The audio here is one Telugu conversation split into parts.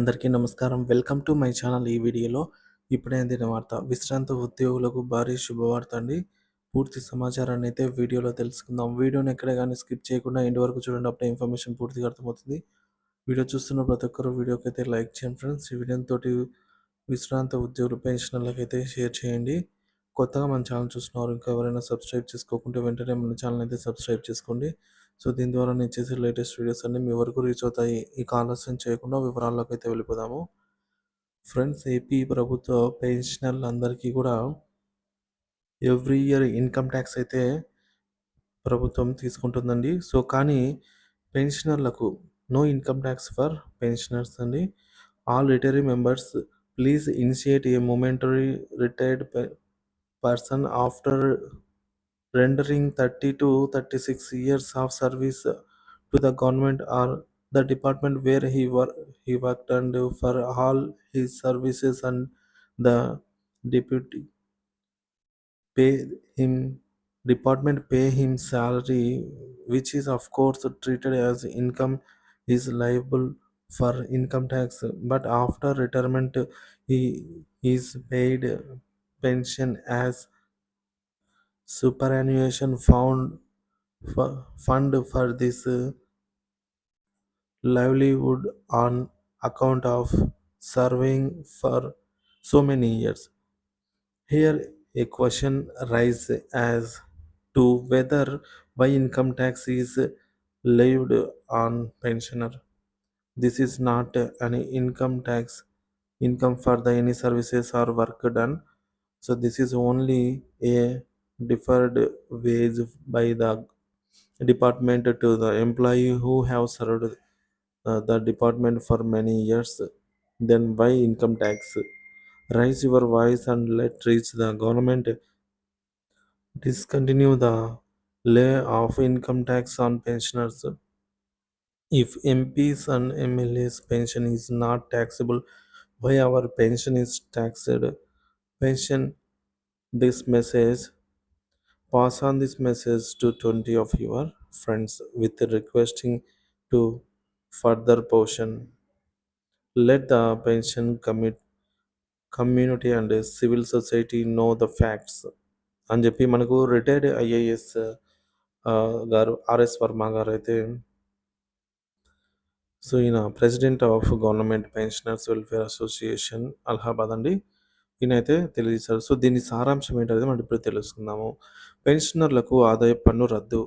అందరికీ నమస్కారం. Welcome to my channel. ఈ వీడియోలో ఇప్పుడే అందిన వార్త. విశ్రాంత ఉద్యోగులకు భారీ శుభవార్త అండి. పూర్తి సమాచారాన్ని అయితే వీడియోలో తెలుసుకుందాం. వీడియోని ఎక్కడ గాని స్కిప్ చేయకుండా ఎండ్ వరకు చూడండి. అప్పుడే ఇన్ఫర్మేషన్ పూర్తిగా అర్థమవుతుంది. వీడియో చూస్తున్న ప్రతి ఒక్కరు వీడియోకైతే లైక్ చేయండి ఫ్రెండ్స్. ఈ వీడియోతోటి విశ్రాంత ఉద్యోగులు, పెన్షనర్లకైతే షేర్ చేయండి. కొత్తగా మన ఛానల్ చూస్తున్నారు ఇంకా ఎవరైనా సబ్స్క్రైబ్ చేసుకోకుంటే వెంటనే మన ఛానల్ అయితే సబ్స్క్రైబ్ చేసుకోండి. సో దీని ద్వారా నేను చేసే లేటెస్ట్ వీడియోస్ అన్నీ మీ వరకు రీచ్ అవుతాయి. ఇక ఆలస్యం చేయకుండా వివరాల్లోకి అయితే వెళ్ళిపోదాము. ఫ్రెండ్స్, ఏపీ ప్రభుత్వ పెన్షనర్లందరికీ కూడా ఎవ్రీ ఇయర్ ఇన్కమ్ ట్యాక్స్ అయితే ప్రభుత్వం తీసుకుంటుందండి. సో కానీ పెన్షనర్లకు no income tax for pensioners అండి. All retiree members please initiate a momentary retired person after rendering 30 to 36 years of service to the government or the department where he worked, and for all his services and the deputy pay him department pay him salary, which is of course treated as income, is liable for income tax, but after retirement he is paid pension as superannuation fund for this livelihood on account of serving for so many years. Here a question arises as to whether why income tax is levied on pensioner. This is not an income for the any services or work done. So this is only a deferred wage by the department to the employee who have served the department for many years. Then why income tax? Raise your voice and let reach the government. Discontinue the lay of income tax on pensioners. If MPs and MLAs pension is not taxable, why our pension is taxed? Pension this message. Pass on this message to 20 of your friends with requesting to further portion. Let the pension community and civil society know the facts అని చెప్పి మనకు రిటైర్డ్ ఐఏఎస్ గారు ఆర్ఎస్ వర్మ గారు అయితే, సో ఈయన president of government pensioners welfare association Allahabad అండి. ఈయనైతే తెలియజేశారు. సో దీని సారాంశం ఏంటనేది మనం ఇప్పుడు తెలుసుకుందాము. పెన్షనర్లకు ఆదాయ పన్ను రద్దు.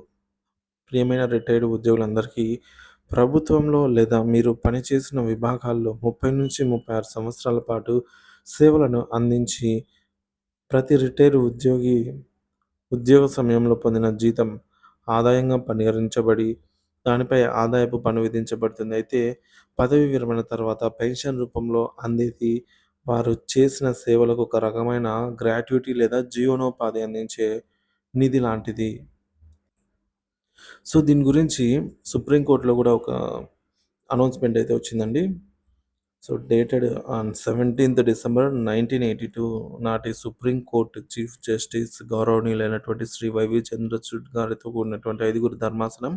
ప్రియమైన రిటైర్డ్ ఉద్యోగులందరికీ ప్రభుత్వంలో లేదా మీరు పనిచేసిన విభాగాల్లో 30 నుంచి 36 సంవత్సరాల పాటు సేవలను అందించి ప్రతి రిటైర్డ్ ఉద్యోగ సమయంలో పొందిన జీతం ఆదాయంగా పరిగణించబడి దానిపై ఆదాయపు పన్ను విధించబడుతుంది. అయితే పదవి విరమణ తర్వాత పెన్షన్ రూపంలో అందేది వారు చేసిన సేవలకు ఒక రకమైన గ్రాట్యుటీ లేదా జీవనోపాధి అందించే నిధి లాంటిది. సో దీని గురించి సుప్రీంకోర్టులో కూడా ఒక అనౌన్స్మెంట్ అయితే వచ్చిందండి. So dated on 17th December 1982 నాటి సుప్రీంకోర్టు చీఫ్ జస్టిస్ గౌరవనీయులైనటువంటి శ్రీ వైవి చంద్రచూడ్ గారితో కూడినటువంటి 5గురు ధర్మాసనం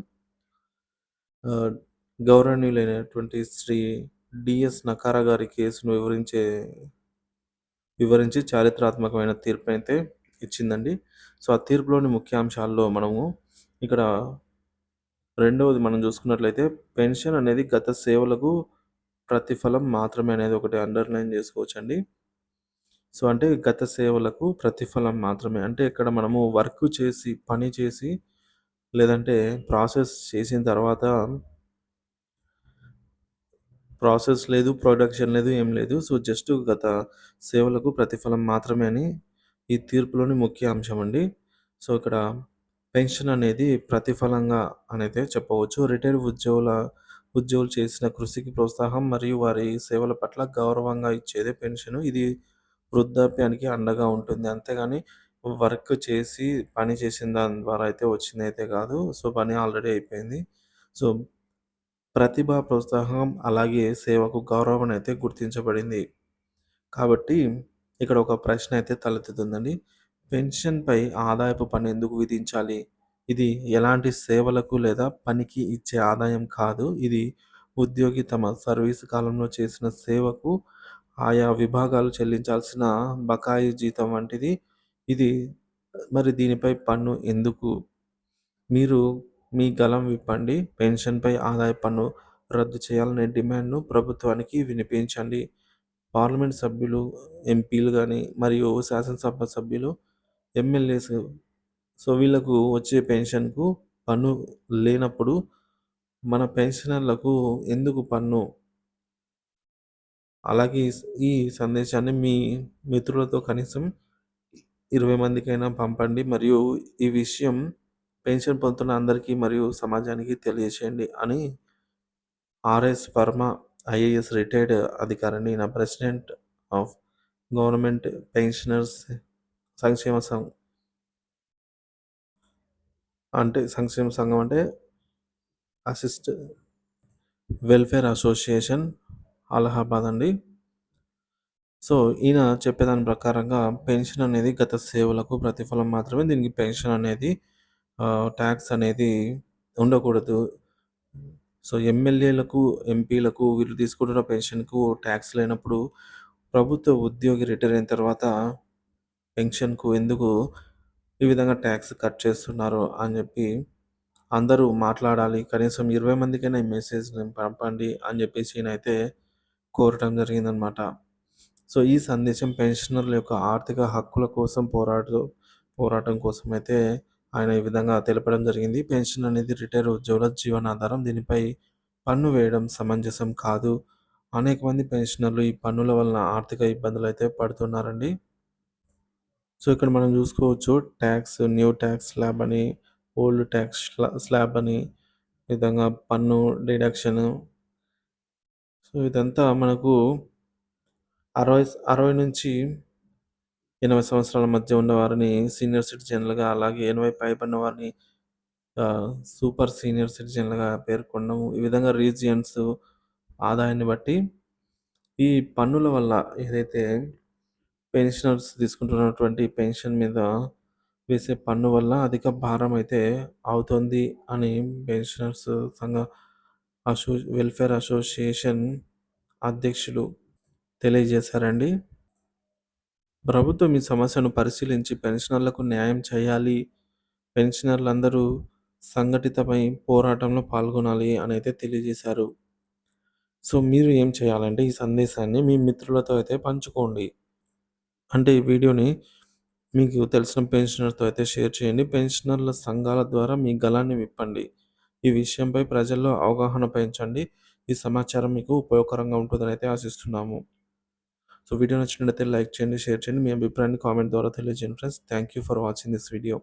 గౌరవనీయులైనటువంటి శ్రీ డిఎస్ నకారా గారి కేసును వివరించి చారిత్రాత్మకమైన తీర్పు అయితే ఇచ్చిందండి. సో ఆ తీర్పులోని ముఖ్యాంశాల్లో మనము ఇక్కడ రెండవది మనం చూసుకున్నట్లయితే పెన్షన్ అనేది గత సేవలకు ప్రతిఫలం మాత్రమే అనేది ఒకటి అండర్లైన్ చేసుకోవచ్చండి. సో అంటే గత సేవలకు ప్రతిఫలం మాత్రమే. అంటే ఇక్కడ మనము పని చేసి లేదంటే ప్రాసెస్ చేసిన తర్వాత ప్రాసెస్ లేదు, ప్రొడక్షన్ లేదు, ఏం లేదు. సో జస్ట్ గత సేవలకు ప్రతిఫలం మాత్రమే అని ఈ తీర్పులోని ముఖ్య అంశం అండి. సో ఇక్కడ పెన్షన్ అనేది ప్రతిఫలంగా అనైతే చెప్పవచ్చు. రిటైర్డ్ ఉద్యోగులు చేసిన కృషికి ప్రోత్సాహం మరియు వారి సేవల పట్ల గౌరవంగా ఇచ్చేదే పెన్షను. ఇది వృద్ధాప్యానికి అండగా ఉంటుంది. అంతేగాని పని చేసిన దాని ద్వారా అయితే వచ్చిందైతే కాదు. సో పని ఆల్రెడీ అయిపోయింది. సో ప్రతిభ, ప్రోత్సాహం అలాగే సేవకు గౌరవం అయితే గుర్తించబడింది. కాబట్టి ఇక్కడ ఒక ప్రశ్న అయితే తలెత్తుతుందండి. పెన్షన్‌పై ఆదాయపు పన్ను ఎందుకు విధించాలి? ఇది ఎలాంటి సేవలకు లేదా పనికి ఇచ్చే ఆదాయం కాదు. ఇది ఉద్యోగి తమ సర్వీసు కాలంలో చేసిన సేవకు ఆయా విభాగాలు చెల్లించాల్సిన బకాయి జీతం వంటిది. ఇది మరి దీనిపై పన్ను ఎందుకు? మీరు మీ గళం విప్పండి. పెన్షన్‌పై ఆదాయ పన్ను రద్దు చేయాలనే డిమాండ్‌ను ప్రభుత్వానికి వినిపించండి. పార్లమెంట్ సభ్యులు, ఎంపీలు గాని మరియు శాసనసభ సభ్యులు, ఎమ్మెల్యేస్ వీళ్ళకు వచ్చే పెన్షన్‌కు పన్ను లేనప్పుడు మన పెన్షనర్లకు ఎందుకు పన్ను? అలాగే ఈ సందేశాన్ని మీ మిత్రులతో కనీసం 20 మందికైనా పంపండి. మరియు ఈ విషయం పెన్షన్ పొందుతున్న అందరికీ మరియు సమాజానికి తెలియచేయండి అని ఆర్ఎస్ వర్మ ఐఏఎస్ రిటైర్డ్ అధికారిని, నా ప్రెసిడెంట్ ఆఫ్ గవర్నమెంట్ పెన్షనర్స్ సంక్షేమ సంక్షేమ సంఘం అంటే అసిస్ట్ వెల్ఫేర్ అసోసియేషన్ అలహాబాద్ అండి. ఈయన చెప్పేదాని ప్రకారంగా పెన్షన్ అనేది గత సేవలకు ప్రతిఫలం మాత్రమే. దీనికి పెన్షన్ అనేది ట్యాక్స్ అనేది ఉండకూడదు. ఎమ్మెల్యేలకు, ఎంపీలకు వీళ్ళు తీసుకుంటున్న పెన్షన్‌కు ట్యాక్స్ లేనప్పుడు ప్రభుత్వ ఉద్యోగి రిటైర్ అయిన తర్వాత పెన్షన్‌కు ఎందుకు ఈ విధంగా ట్యాక్స్ కట్ చేస్తున్నారు అని చెప్పి అందరూ మాట్లాడాలి. కనీసం 20 మందికైనా ఈ మెసేజ్‌ని పంపండి అని చెప్పేసి ఈయనైతే కోరటం జరిగిందనమాట. ఈ సందేశం పెన్షనర్ల యొక్క ఆర్థిక హక్కుల కోసం పోరాటం కోసమైతే ఆయన ఈ విధంగా తెలపడం జరిగింది. పెన్షన్ అనేది రిటైర్ ఉద్యోగుల జీవనాధారం. దీనిపై పన్ను వేయడం సమంజసం కాదు. అనేక మంది పెన్షనర్లు ఈ పన్నుల వలన ఆర్థిక ఇబ్బందులైతే పడుతున్నారండి. ఇక్కడ మనం చూసుకోవచ్చు న్యూ ట్యాక్స్ స్లాబ్ అని, ఓల్డ్ ట్యాక్స్ స్లాబ్ అని, ఈ విధంగా పన్ను డిడక్షను. ఇదంతా మనకు 60 నుంచి 80 సంవత్సరాల మధ్య ఉన్న వారిని సీనియర్ సిటిజన్లుగా, అలాగే 80 పైబడిన వారిని సూపర్ సీనియర్ సిటిజన్లుగా పేర్కొనడం. ఈ విధంగా రీజియన్స్ ఆదాయాన్ని బట్టి ఈ పన్నుల వల్ల ఏదైతే పెన్షనర్స్ తీసుకుంటున్నటువంటి పెన్షన్ మీద వేసే పన్ను వల్ల అధిక భారం అయితే అవుతుంది అని పెన్షనర్స్ సంఘ వెల్ఫేర్ అసోసియేషన్ అధ్యక్షులు తెలియజేశారండి. ప్రభుత్వం ఈ సమస్యను పరిశీలించి పెన్షనర్లకు న్యాయం చేయాలి. పెన్షనర్లందరూ సంఘటితమై పోరాటంలో పాల్గొనాలి అని అయితే తెలియజేశారు. మీరు ఏం చేయాలంటే ఈ సందేశాన్ని మీ మిత్రులతో అయితే పంచుకోండి. అంటే ఈ వీడియోని మీకు తెలిసిన పెన్షనర్‌తో అయితే షేర్ చేయండి. పెన్షనర్ల సంఘాల ద్వారా మీ గళాన్ని విప్పండి. ఈ విషయంపై ప్రజల్లో అవగాహన పెంచండి. ఈ సమాచారం మీకు ఉపయోగకరంగా ఉంటుందని అయితే ఆశిస్తున్నాము. వీడియో నచ్చినట్లయితే లైక్ చేయండి, షేర్ చేయండి. మీ అభిప్రాయాన్ని కామెంట్ ద్వారా తెలియజేయండి friends. Thank you for watching this video.